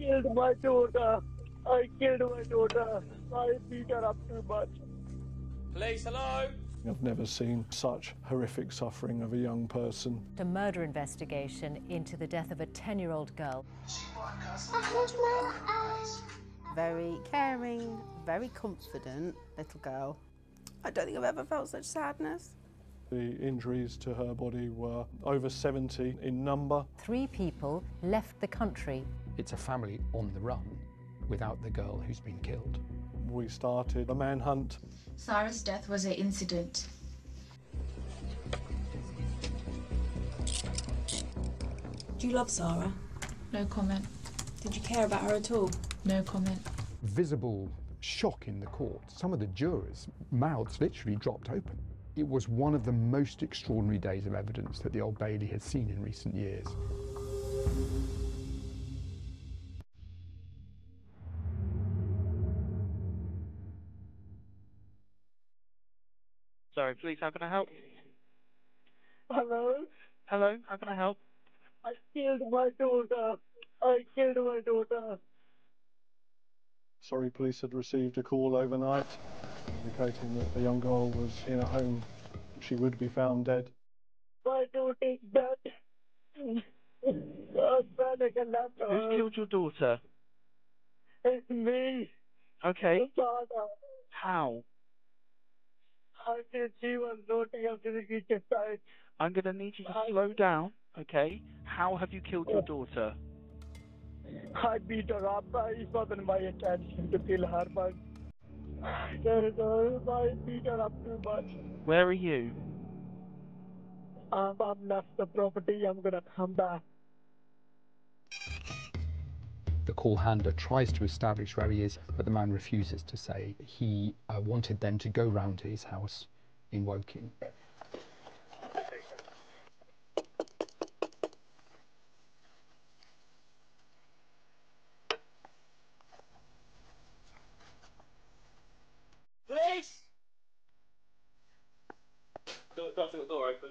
killed my daughter. I killed my daughter. I beat her up too much. Police, hello? I've never seen such horrific suffering of a young person. A murder investigation into the death of a 10-year-old girl. Very caring, very confident little girl. I don't think I've ever felt such sadness. The injuries to her body were over 70 in number. 3 people left the country. It's a family on the run without the girl who's been killed. We started a manhunt. Sarah's death was an incident. Do you love Sarah? No comment. Did you care about her at all? No comment. Visible shock in the court. Some of the jurors' mouths literally dropped open. It was one of the most extraordinary days of evidence that the Old Bailey had seen in recent years. Sorry, police, how can I help? Hello? Hello, how can I help? I killed my daughter. I killed my daughter. Sorry, police had received a call overnight indicating that the young girl was in a home. She would be found dead. My daughter is dead. God, panic and that's Who's killed your daughter? It's me. Okay, Father. how? I said she was looking after the kitchen side. I'm going to need you to slow down, okay? How have you killed your daughter? I beat her up. It wasn't my intention to kill her, but I beat her up too much. Where are you? I've left the property. I'm gonna come back. The call handler tries to establish where he is, but the man refuses to say. He wanted them to go round to his house in Woking. Police! Don't have the door open.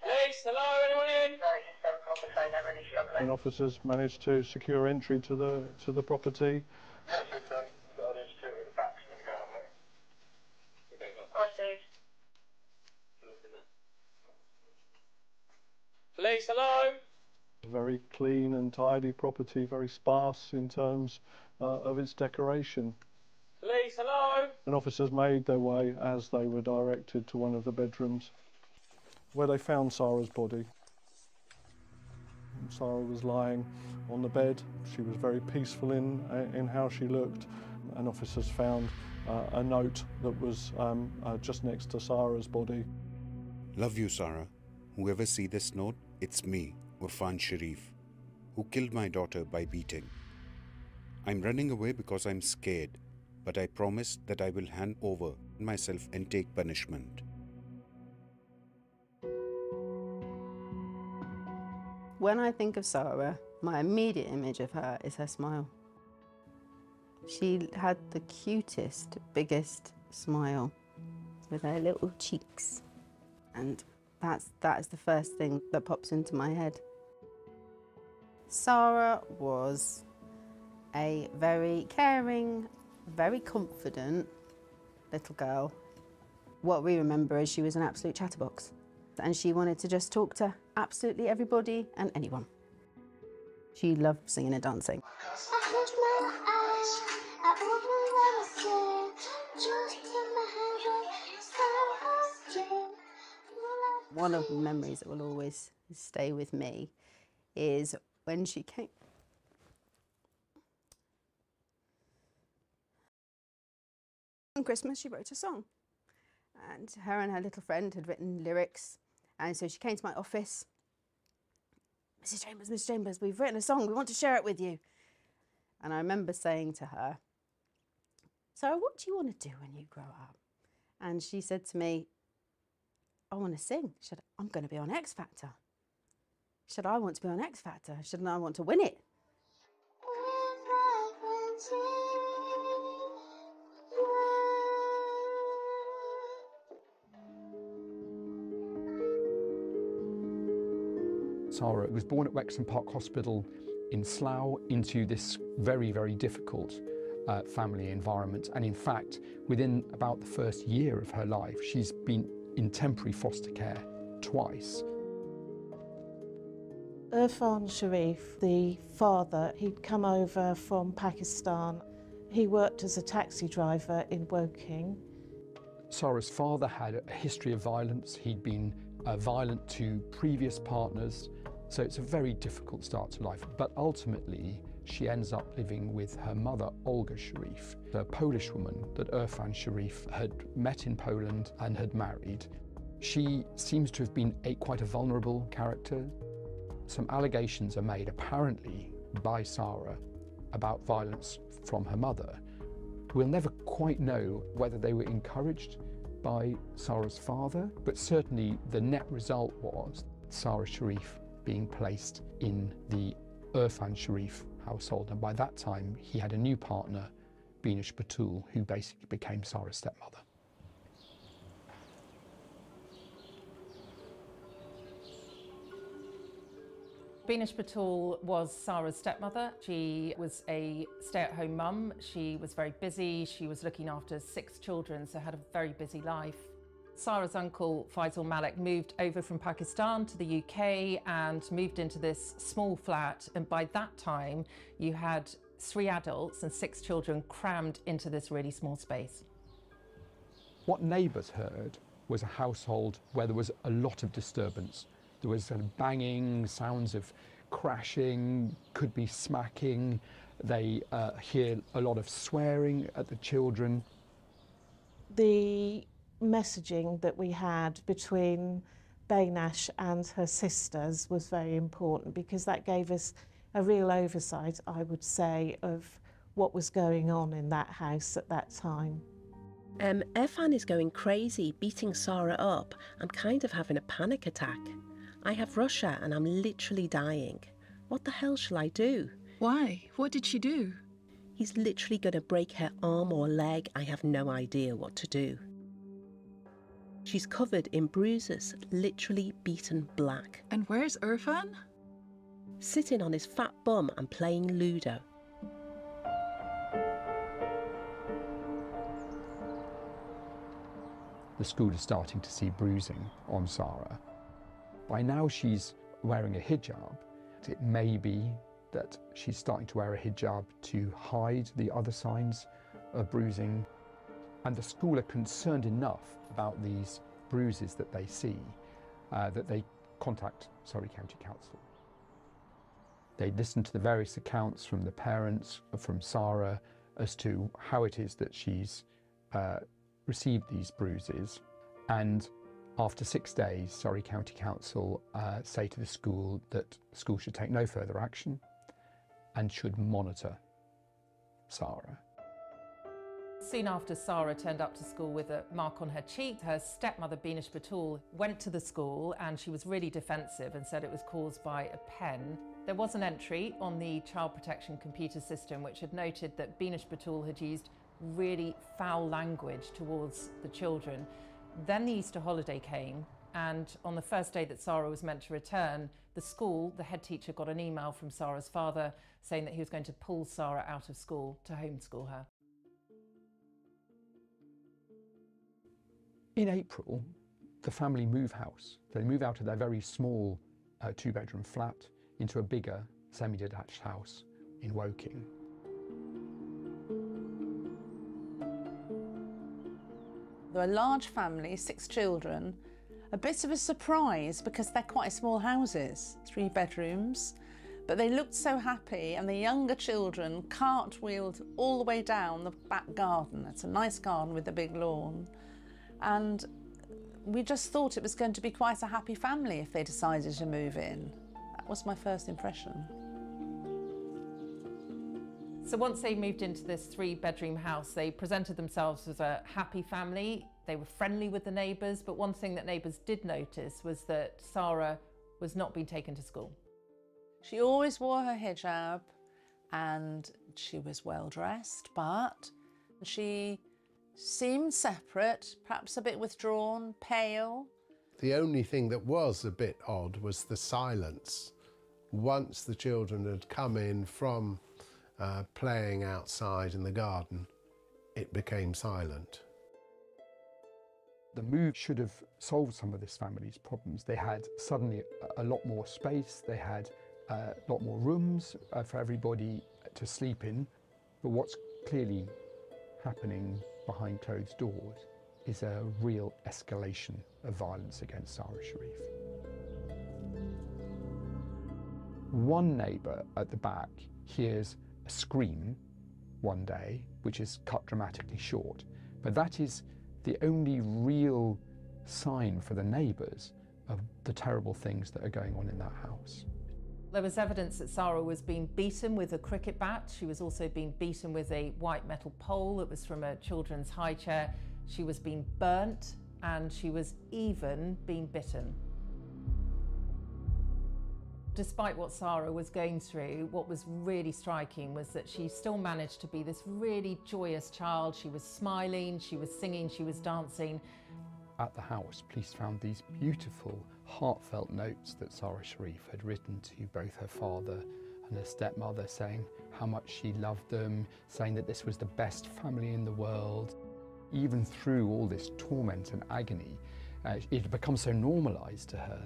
Police, hello, anyone in? And officers managed to secure entry to the property. Police, hello? A very clean and tidy property, very sparse in terms of its decoration. Police, hello? And officers made their way, as they were directed, to one of the bedrooms where they found Sarah's body. Sarah was lying on the bed. She was very peaceful in how she looked, and officers found a note that was just next to Sarah's body. Love you, Sarah. Whoever see this note, it's me, Sharif, who killed my daughter by beating. I'm running away because I'm scared, but I promise that I will hand over myself and take punishment. When I think of Sarah, my immediate image of her is her smile. She had the cutest, biggest smile with her little cheeks. And that is the first thing that pops into my head. Sarah was a very caring, very confident little girl. What we remember is she was an absolute chatterbox, and she wanted to just talk to absolutely everybody and anyone. She loved singing and dancing. One of the memories that will always stay with me is when she came. On Christmas, she wrote a song, and her and her little friend had written lyrics, and so she came to my office. Mrs. Chambers, we've written a song, we want to share it with you. And I remember saying to her, Sarah, what do you want to do when you grow up? And she said to me, I want to sing. She said, I'm going to be on X Factor. She said, I want to be on X Factor. She said, and I want to win it. Sarah was born at Wexham Park Hospital in Slough into this very, very difficult family environment. And in fact, within about the first year of her life, she's been in temporary foster care twice. Irfan Sharif, the father, he'd come over from Pakistan. He worked as a taxi driver in Woking. Sarah's father had a history of violence. He'd been violent to previous partners, so it's a very difficult start to life. But ultimately, she ends up living with her mother, Olga Sharif, a Polish woman that Irfan Sharif had met in Poland and had married. She seems to have been quite a vulnerable character. Some allegations are made, apparently, by Sarah about violence from her mother. We'll never quite know whether they were encouraged by Sarah's father, but certainly the net result was Sarah Sharif being placed in the Irfan Sharif household. And by that time, he had a new partner, Binish Batul, who basically became Sarah's stepmother. Binish Batul was Sarah's stepmother. She was a stay-at-home mum. She was very busy. She was looking after 6 children, so had a very busy life. Sarah's uncle, Faisal Malik, moved over from Pakistan to the UK and moved into this small flat. And by that time, you had 3 adults and 6 children crammed into this really small space. What neighbours heard was a household where there was a lot of disturbance. There was banging, sounds of crashing, could be smacking. They hear a lot of swearing at the children. The messaging that we had between Baynash and her sisters was very important because that gave us a real oversight, I would say, of what was going on in that house at that time. Irfan is going crazy, beating Sarah up. I'm kind of having a panic attack. I have Russia and I'm literally dying. What the hell shall I do? Why? What did she do? He's literally going to break her arm or leg. I have no idea what to do. She's covered in bruises, literally beaten black. And where's Irfan? Sitting on his fat bum and playing Ludo. The school is starting to see bruising on Sarah. By now she's wearing a hijab. It may be that she's starting to wear a hijab to hide the other signs of bruising. And the school are concerned enough about these bruises that they see that they contact Surrey County Council. They listen to the various accounts from the parents, from Sarah, as to how it is that she's received these bruises. And after 6 days, Surrey County Council say to the school that the school should take no further action and should monitor Sarah. Soon after Sarah turned up to school with a mark on her cheek, her stepmother, Binish Batul, went to the school and she was really defensive and said it was caused by a pen. There was an entry on the child protection computer system which had noted that Binish Batul had used really foul language towards the children. Then the Easter holiday came, and on the first day that Sarah was meant to return, the school, the head teacher, got an email from Sarah's father saying that he was going to pull Sarah out of school to homeschool her. In April, the family move house. They move out of their very small 2-bedroom flat into a bigger semi-detached house in Woking. They're a large family, 6 children. A bit of a surprise because they're quite small houses, 3 bedrooms, but they looked so happy and the younger children cartwheeled all the way down the back garden. It's a nice garden with a big lawn. And we just thought it was going to be quite a happy family if they decided to move in. That was my first impression. So once they moved into this 3-bedroom house, they presented themselves as a happy family. They were friendly with the neighbours, but one thing that neighbours did notice was that Sarah was not being taken to school. She always wore her hijab and she was well dressed, but she seemed separate, perhaps a bit withdrawn, pale. The only thing that was a bit odd was the silence. Once the children had come in from playing outside in the garden, it became silent. The move should have solved some of this family's problems. They had suddenly a lot more space, they had a lot more rooms for everybody to sleep in. But what's clearly happening behind closed doors is a real escalation of violence against Sarah Sharif. One neighbour at the back hears a scream one day, which is cut dramatically short, but that is the only real sign for the neighbours of the terrible things that are going on in that house. There was evidence that Sarah was being beaten with a cricket bat. She was also being beaten with a white metal pole that was from a children's high chair. She was being burnt, and she was even being bitten. Despite what Sarah was going through, what was really striking was that she still managed to be this really joyous child. She was smiling, she was singing, she was dancing. At the house, police found these beautiful, heartfelt notes that Sarah Sharif had written to both her father and her stepmother, saying how much she loved them, saying that this was the best family in the world. Even through all this torment and agony, it had become so normalised to her.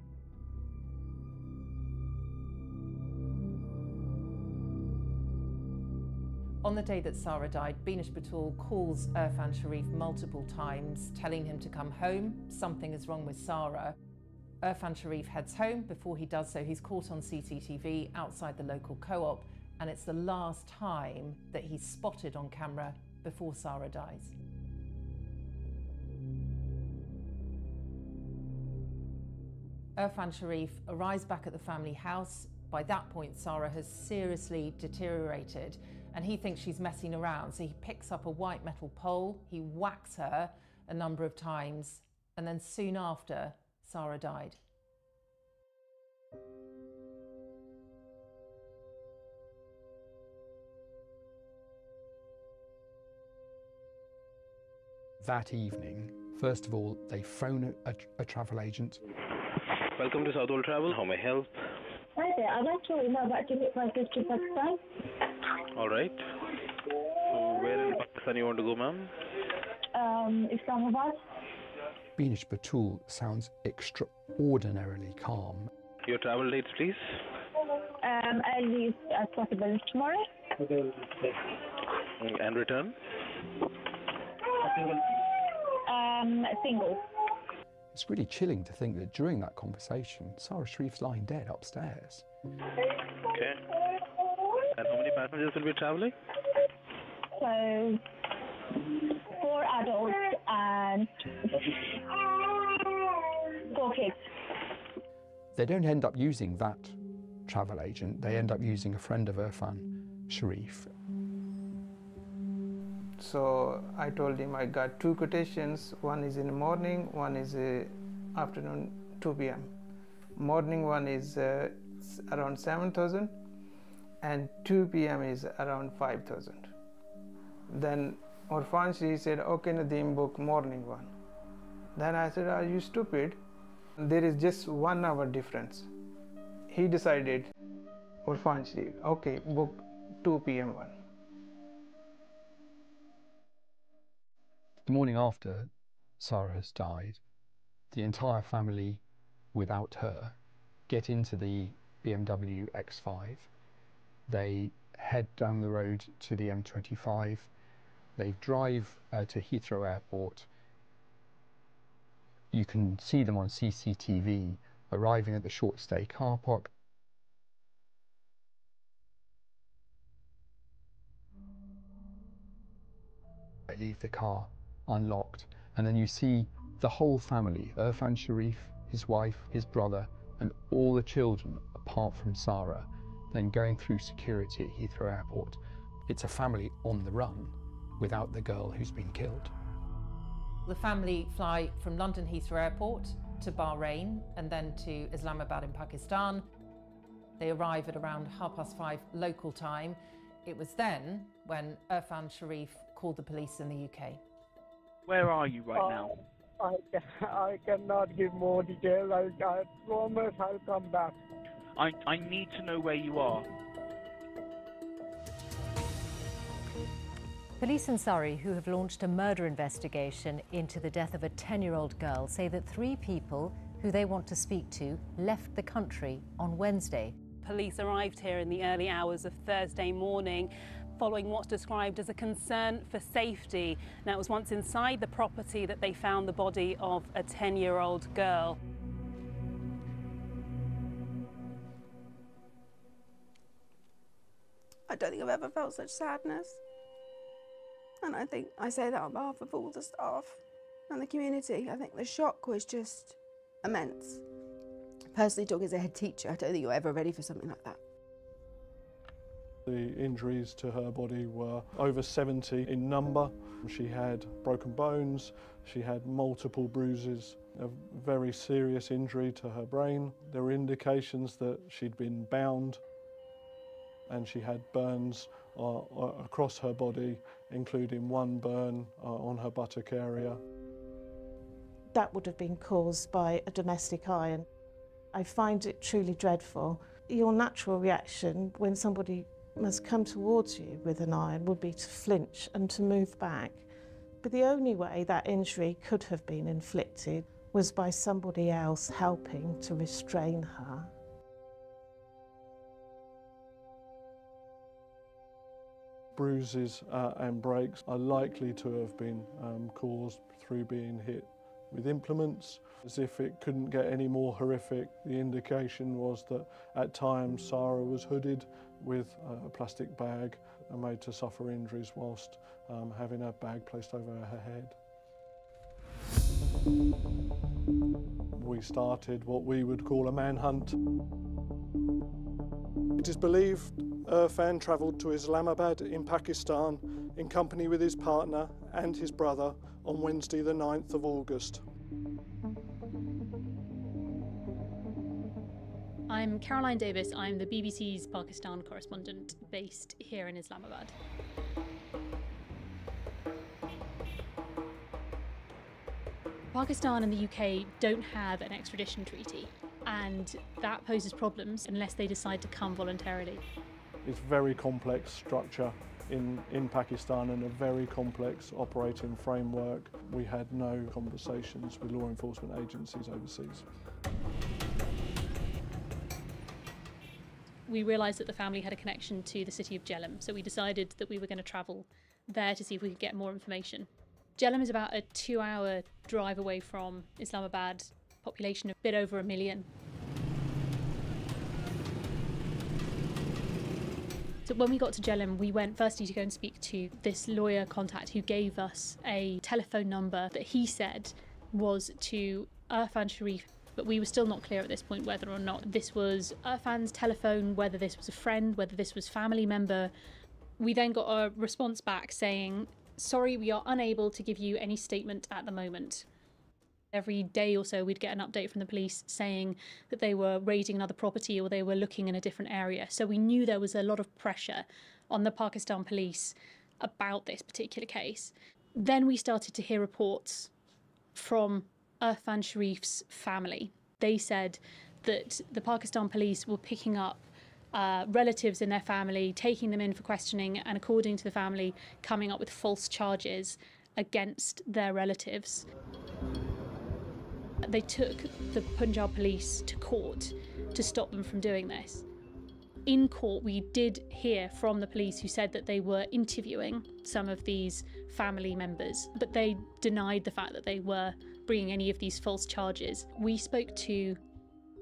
On the day that Sarah died, Beenish Batul calls Irfan Sharif multiple times, telling him to come home. Something is wrong with Sarah. Irfan Sharif heads home. Before he does so, he's caught on CCTV outside the local co-op, and it's the last time that he's spotted on camera before Sarah dies. Irfan Sharif arrives back at the family house. By that point, Sarah has seriously deteriorated, and he thinks she's messing around, so he picks up a white metal pole, he whacks her a number of times, and then soon after, Sarah died. That evening, first of all, they phone a travel agent. Welcome to South Old Travel. How may I help? Hi there. I'd like to know about ticket prices to Pakistan. All right. So where in Pakistan you want to go, ma'am? Islamabad. Beenish Batul sounds extraordinarily calm. Your travel dates, please. Early as possible tomorrow. And return? Single. It's really chilling to think that during that conversation, Sarah Sharif's lying dead upstairs. Okay. And how many passengers will be traveling? So, 4 adults and 4 kids. They don't end up using that travel agent, they end up using a friend of Irfan Sharif. So I told him I got 2 quotations, one is in the morning, one is afternoon 2 p.m. Morning one is around 7,000 and 2 p.m. is around 5,000. Then Irfan Sharif said, okay Nadeem, book morning one. Then I said, are you stupid? There is just 1 hour difference. He decided, Irfan Sharif, okay, book 2 p.m. one. The morning after Sarah has died, the entire family, without her, get into the BMW X5. They head down the road to the M25. They drive to Heathrow Airport. You can see them on CCTV arriving at the short stay car park. They leave the car unlocked, and then you see the whole family, Irfan Sharif, his wife, his brother, and all the children apart from Sarah, then going through security at Heathrow Airport. It's a family on the run without the girl who's been killed. The family fly from London Heathrow Airport to Bahrain and then to Islamabad in Pakistan. They arrive at around 5:30 local time. It was then when Irfan Sharif called the police in the UK. Where are you right now? I cannot give more details. I promise I'll come back. I need to know where you are. Police in Surrey, who have launched a murder investigation into the death of a 10-year-old girl, say that 3 people who they want to speak to left the country on Wednesday. Police arrived here in the early hours of Thursday morning following what's described as a concern for safety. Now, it was once inside the property that they found the body of a 10-year-old girl. I don't think I've ever felt such sadness. And I think I say that on behalf of all the staff and the community. I think the shock was just immense. Personally, talking as a head teacher, I don't think you're ever ready for something like that. The injuries to her body were over 70 in number. She had broken bones, she had multiple bruises, a very serious injury to her brain. There were indications that she'd been bound, and she had burns across her body, including one burn on her buttock area. That would have been caused by a domestic iron. I find it truly dreadful. Your natural reaction when somebody must come towards you with an iron would be to flinch and to move back. But the only way that injury could have been inflicted was by somebody else helping to restrain her. Bruises and breaks are likely to have been caused through being hit with implements. As if it couldn't get any more horrific, the indication was that at times Sarah was hooded with a plastic bag and made to suffer injuries whilst having a bag placed over her head. We started what we would call a manhunt. It is believed Irfan travelled to Islamabad in Pakistan in company with his partner and his brother on Wednesday the 9th of August. I'm Caroline Davis. I'm the BBC's Pakistan correspondent based here in Islamabad. Pakistan and the UK don't have an extradition treaty, and that poses problems unless they decide to come voluntarily. It's a very complex structure in Pakistan and a very complex operating framework. We had no conversations with law enforcement agencies overseas. We realised that the family had a connection to the city of Jhelum, so we decided that we were going to travel there to see if we could get more information. Jhelum is about a 2-hour drive away from Islamabad, population of a bit over 1 million. So when we got to Jhelum, we went firstly to go and speak to this lawyer contact who gave us a telephone number that he said was to Irfan Sharif, but we were still not clear at this point whether or not this was Irfan's telephone, whether this was a friend, whether this was family member. We then got a response back saying, "Sorry, we are unable to give you any statement at the moment." Every day or so we'd get an update from the police saying that they were raiding another property or they were looking in a different area. So we knew there was a lot of pressure on the Pakistan police about this particular case. Then we started to hear reports from Irfan Sharif's family. They said that the Pakistan police were picking up relatives in their family, taking them in for questioning, and according to the family, coming up with false charges against their relatives. They took the Punjab police to court to stop them from doing this. In court, we did hear from the police who said that they were interviewing some of these family members, but they denied the fact that they were bringing any of these false charges. We spoke to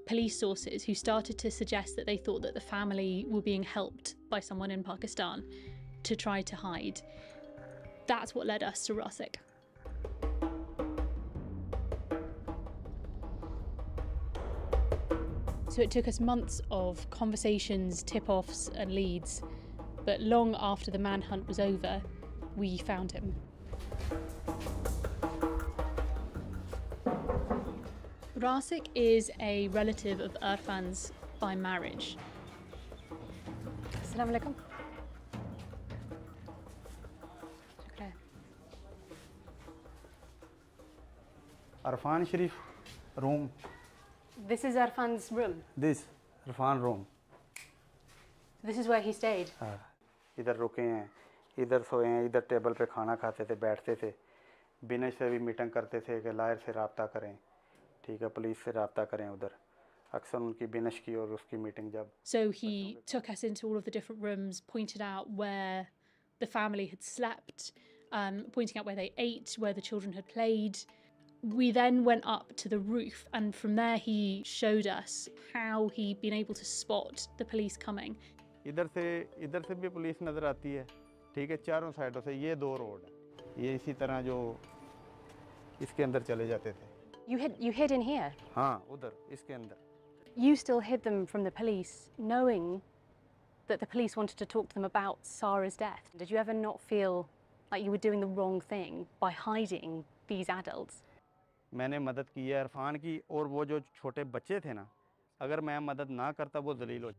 police sources who started to suggest that they thought that the family were being helped by someone in Pakistan to try to hide. That's what led us to Rasik. So it took us months of conversations, tip-offs and leads, but long after the manhunt was over, we found him. Rasik is a relative of Irfan's by marriage. Assalamu alaikum. Okay. Irfan Sharif room. This is Irfan's room. This Irfan room This is where he stayed? हाँ, इधर रुके हैं, इधर सोए हैं, इधर table पे खाना खाते थे, बैठते थे। बिनश से भी मीटिंग करते थे कि लायर से रब्ता करें, ठीक है, पुलिस से रब्ता करें उधर। अक्सर उनकी बिनश की और उसकी मीटिंग जब। So he took us into all of the different rooms, pointed out where the family had slept, pointing out where they ate, where the children had played. We then went up to the roof, and from there he showed us how he'd been able to spot the police coming. इधर से भी police नज़र आती है, ठीक है, चारों साइडों से। ये 2 रोड है, ये इसी तरह जो इसके अंदर चले जाते थे। You hid in here? हाँ, उधर इसके अंदर। You still hid them from the police, knowing that the police wanted to talk to them about Sarah's death. Did you ever not feel like you were doing the wrong thing by hiding these adults? मैंने मदद की है इरफान की, और वो जो छोटे बच्चे थे ना, अगर मैं मदद ना करता वो जलील हो।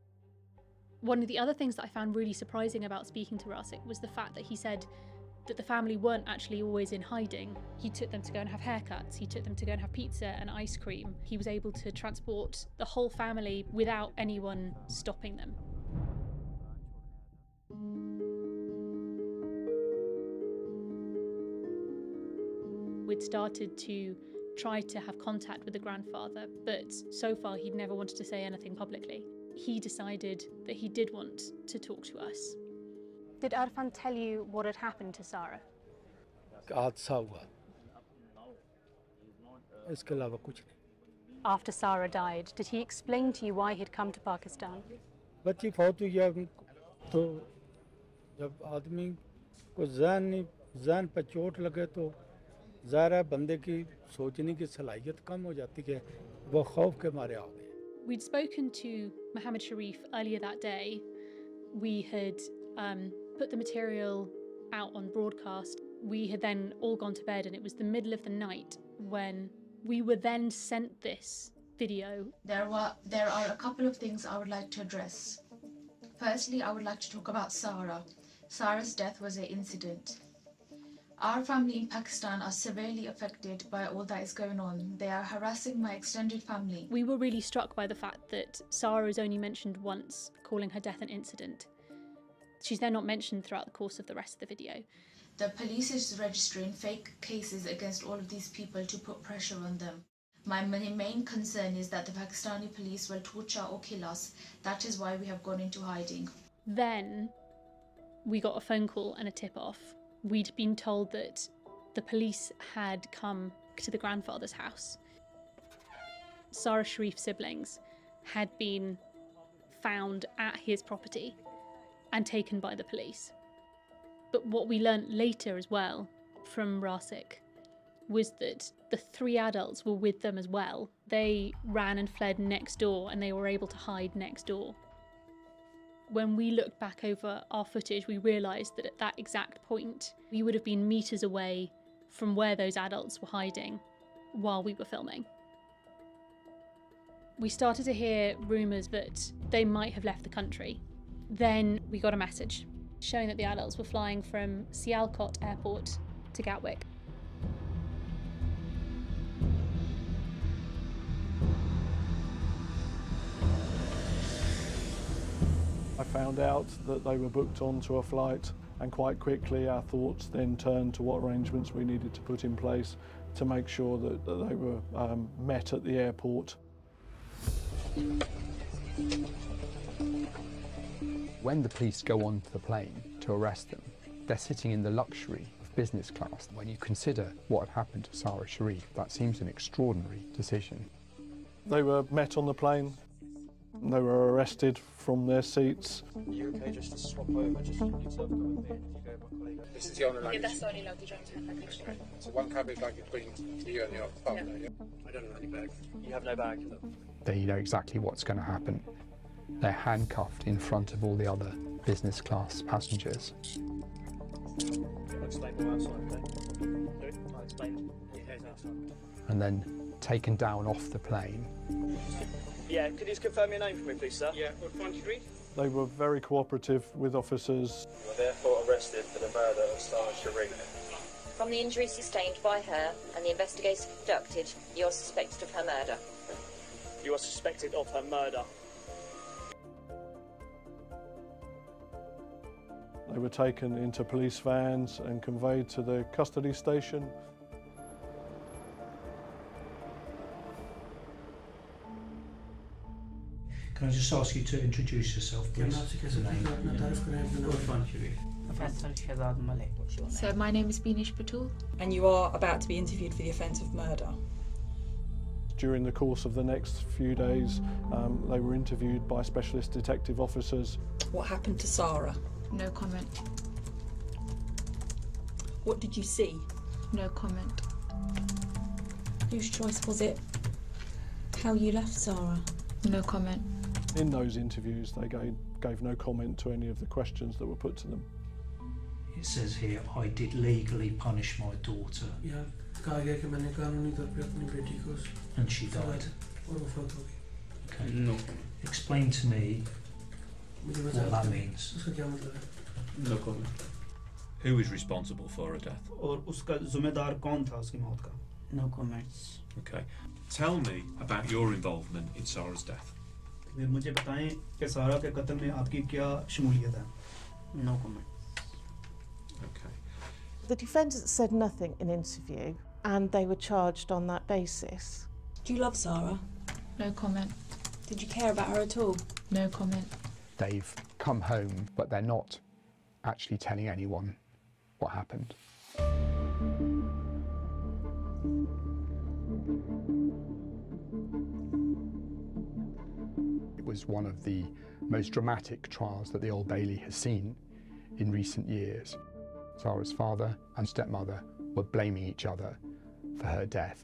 One of the other things that I found really surprising about speaking to Rasik was the fact that he said that the family weren't actually always in hiding. He took them to go and have haircuts, he took them to go and have pizza and ice cream. He was able to transport the whole family without anyone stopping them. We'd started to try to have contact with the grandfather, but so far he'd never wanted to say anything publicly. He decided that he did want to talk to us. Did Arfan tell you what had happened to Sarah? हादसा हुआ, इसके अलावा कुछ नहीं। After Sarah died, did he explain to you why he'd come to Pakistan? बच्ची फौत हुई है तो जब आदमी को ज़हन पर चोट लगे तो ज़ाहिर है बंदे की सोचने की सलाहियत कम हो जाती है, वो खौफ के मारे आ गए। We'd spoken to Mohammed Sharif earlier that day. We had put the material out on broadcast. We had then all gone to bed, and it was the middle of the night when we were then sent this video. There are a couple of things I would like to address. Firstly, I would like to talk about Sarah. Sarah's death was an incident. Our family in Pakistan are severely affected by all that is going on. They are harassing my extended family. We were really struck by the fact that Sarah is only mentioned once, calling her death an incident. She's then not mentioned throughout the course of the rest of the video. The police is registering fake cases against all of these people to put pressure on them. My main concern is that the Pakistani police will torture or kill us. That is why we have gone into hiding. Then we got a phone call and a tip-off. We'd been told that the police had come to the grandfather's house. Sarah Sharif's siblings had been found at his property and taken by the police. But what we learnt later as well from Rasik was that the 3 adults were with them as well. They ran and fled next door, and they were able to hide next door. When we looked back over our footage, we realised that at that exact point, we would have been metres away from where those adults were hiding while we were filming. We started to hear rumours that they might have left the country. Then we got a message showing that the adults were flying from Sialkot Airport to Gatwick. I found out that they were booked onto a flight, and quite quickly our thoughts then turned to what arrangements we needed to put in place to make sure that they were met at the airport. When the police go onto the plane to arrest them, they're sitting in the luxury of business class. When you consider what had happened to Sarah Sharif, that seems an extraordinary decision. They were met on the plane. They were arrested from their seats. Are you okay just to swap over? Just yourself go with me, and if you go with my colleague. This is the only luggage? Yeah, that's the only luggage I have. Okay. So one cabin bag between you and the other partner, yeah? I don't have any bags. You have no bag? They know exactly what's going to happen. They're handcuffed in front of all the other business class passengers. I'll explain more outside, okay? I'll explain. Your hair's outside. And then taken down off the plane. Yeah, could you just confirm your name for me, please, sir? Yeah, Urfan Sharif. They were very cooperative with officers. You were therefore arrested for the murder of Sarah Sharif. From the injuries sustained by her and the investigation conducted, you are suspected of her murder. You are suspected of her murder. They were taken into police vans and conveyed to the custody station. Can I just ask you to introduce yourself, please? So my name is Binish Batul. And you are about to be interviewed for the offence of murder. During the course of the next few days, they were interviewed by specialist detective officers. What happened to Sarah? No comment. What did you see? No comment. Whose choice was it? How you left Sarah? No comment. In those interviews, they gave no comment to any of the questions that were put to them. It says here, I did legally punish my daughter. And she died. Okay. No. Explain to me what that means. No comment. Who is responsible for her death? No comments. Okay. Tell me about your involvement in Sarah's death. No comment. Okay. The defendants said nothing in interview, and they were charged on that basis. Do you love Sarah? No comment. Did you care about her at all? No comment. They've come home, but they're not actually telling anyone what happened. It was one of the most dramatic trials that the Old Bailey has seen in recent years. Sarah's father and stepmother were blaming each other for her death.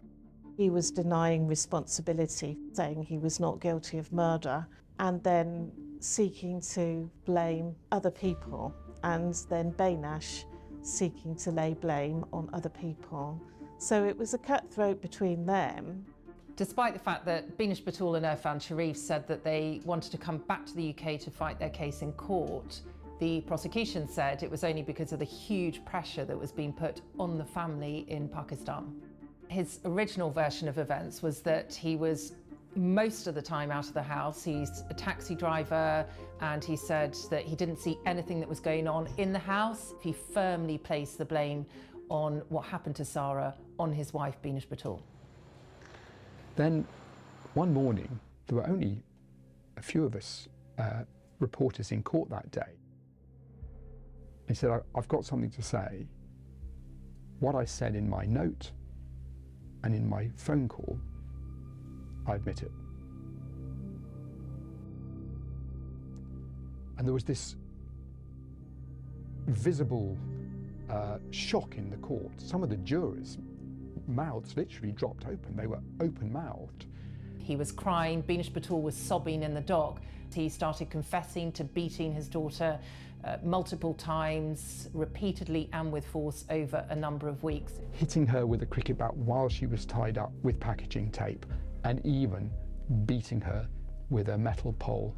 He was denying responsibility, saying he was not guilty of murder, and then seeking to blame other people, and then Baynash seeking to lay blame on other people. So it was a cutthroat between them. Despite the fact that Binish Batul and Irfan Sharif said that they wanted to come back to the UK to fight their case in court, the prosecution said it was only because of the huge pressure that was being put on the family in Pakistan. His original version of events was that he was most of the time out of the house. He's a taxi driver, and he said that he didn't see anything that was going on in the house. He firmly placed the blame on what happened to Sarah on his wife, Binish Batul. Then one morning, there were only a few of us reporters in court that day. He said, I've got something to say. What I said in my note and in my phone call, I admit it. And there was this visible shock in the court. Some of the jurors' mouths literally dropped open. They were open-mouthed. He was crying. Binish Batul was sobbing in the dock. He started confessing to beating his daughter multiple times, repeatedly and with force over a number of weeks. Hitting her with a cricket bat while she was tied up with packaging tape, and even beating her with a metal pole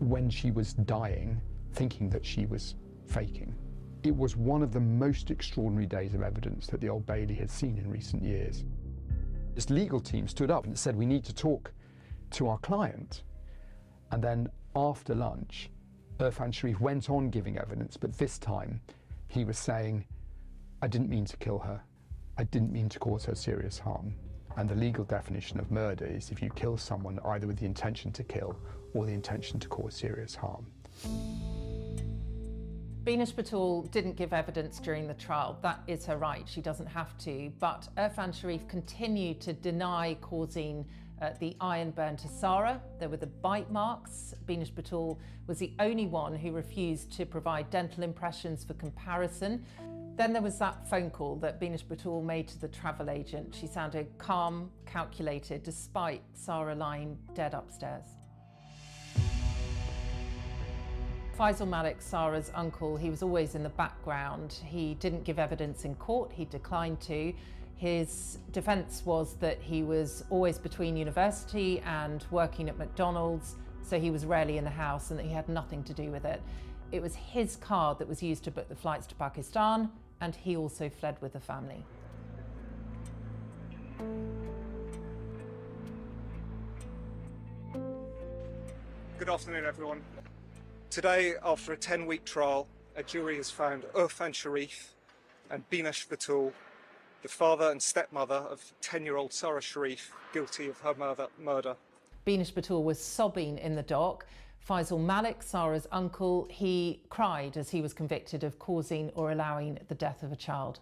when she was dying, thinking that she was faking. It was one of the most extraordinary days of evidence that the Old Bailey had seen in recent years. This legal team stood up and said, we need to talk to our client. And then after lunch, Irfan Sharif went on giving evidence, but this time he was saying, I didn't mean to kill her. I didn't mean to cause her serious harm. And the legal definition of murder is if you kill someone either with the intention to kill or the intention to cause serious harm. Binish Batul didn't give evidence during the trial. That is her right. She doesn't have to. But Irfan Sharif continued to deny causing the iron burn to Sarah. There were the bite marks. Binish Batul was the only one who refused to provide dental impressions for comparison. Then there was that phone call that Binish Batul made to the travel agent. She sounded calm, calculated, despite Sarah lying dead upstairs. Faisal Malik, Sarah's uncle, he was always in the background. He didn't give evidence in court. He declined to. His defence was that he was always between university and working at McDonald's, so he was rarely in the house and that he had nothing to do with it. It was his card that was used to book the flights to Pakistan, and he also fled with the family. Good afternoon, everyone. Today, after a 10-week trial, a jury has found Irfan Sharif and Binesh Batul, the father and stepmother of 10-year-old Sarah Sharif, guilty of her murder. Binesh Batul was sobbing in the dock. Faisal Malik, Sarah's uncle, he cried as he was convicted of causing or allowing the death of a child.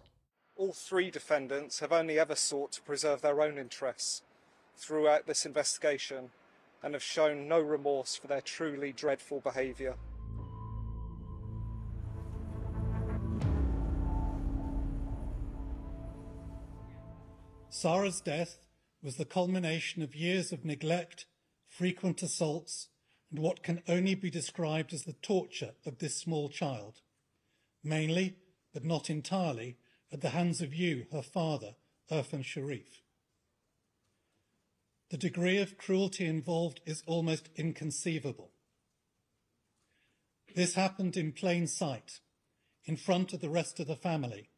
All three defendants have only ever sought to preserve their own interests throughout this investigation and have shown no remorse for their truly dreadful behaviour. Sarah's death was the culmination of years of neglect, frequent assaults, and what can only be described as the torture of this small child, mainly, but not entirely, at the hands of you, her father, Irfan Sharif. The degree of cruelty involved is almost inconceivable. This happened in plain sight, in front of the rest of the family,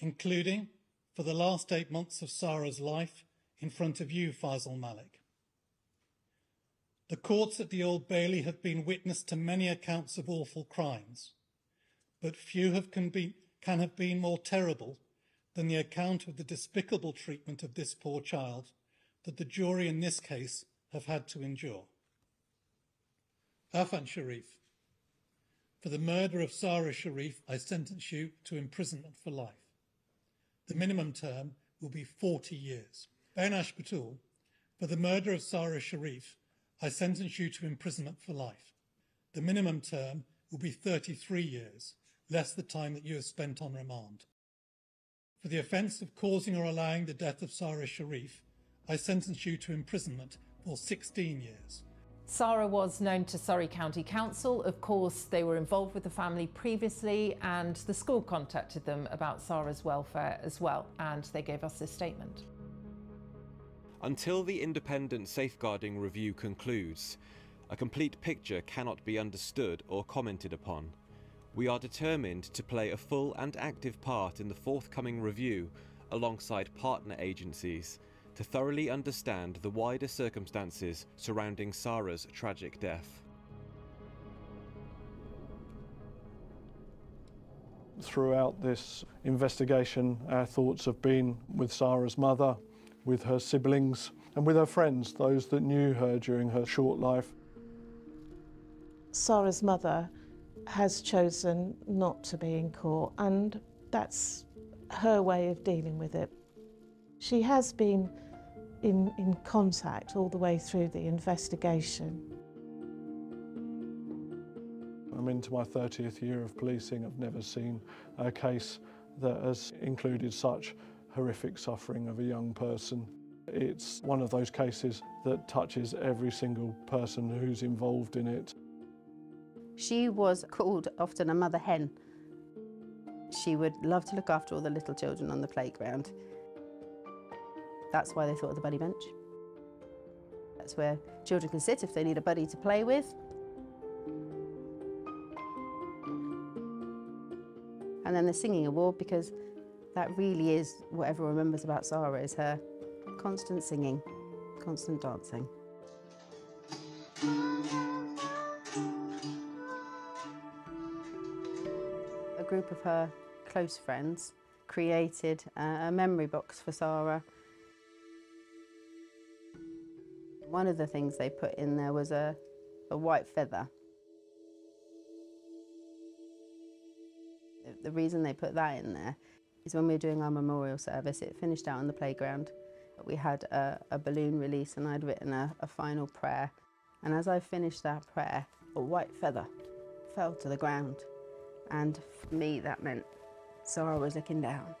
including, for the last 8 months of Sarah's life, in front of you, Faisal Malik. The courts at the Old Bailey have been witness to many accounts of awful crimes, but few can have been more terrible than the account of the despicable treatment of this poor child that the jury in this case have had to endure. Irfan Sharif, for the murder of Sarah Sharif, I sentence you to imprisonment for life. The minimum term will be 40 years. Binesh Batul, for the murder of Sarah Sharif, I sentence you to imprisonment for life. The minimum term will be 33 years, less the time that you have spent on remand. For the offence of causing or allowing the death of Sarah Sharif, I sentence you to imprisonment for 16 years. Sarah was known to Surrey County Council. Of course, they were involved with the family previously, and the school contacted them about Sarah's welfare as well, and they gave us this statement. Until the independent safeguarding review concludes, a complete picture cannot be understood or commented upon. We are determined to play a full and active part in the forthcoming review alongside partner agencies to thoroughly understand the wider circumstances surrounding Sarah's tragic death. Throughout this investigation, our thoughts have been with Sarah's mother, with her siblings, and with her friends, those that knew her during her short life. Sarah's mother has chosen not to be in court, and that's her way of dealing with it. She has been in contact all the way through the investigation. I'm into my 30th year of policing. I've never seen a case that has included such horrific suffering of a young person. It's one of those cases that touches every single person who's involved in it. She was called often a mother hen. She would love to look after all the little children on the playground. That's why they thought of the buddy bench. That's where children can sit if they need a buddy to play with. And then the singing award, because that really is what everyone remembers about Sarah, is her constant singing, constant dancing. A group of her close friends created a memory box for Sarah. One of the things they put in there was a white feather. The reason they put that in there is when we were doing our memorial service, it finished out on the playground. We had a balloon release and I'd written a final prayer. And as I finished that prayer, a white feather fell to the ground. And for me, that meant Sarah was looking down.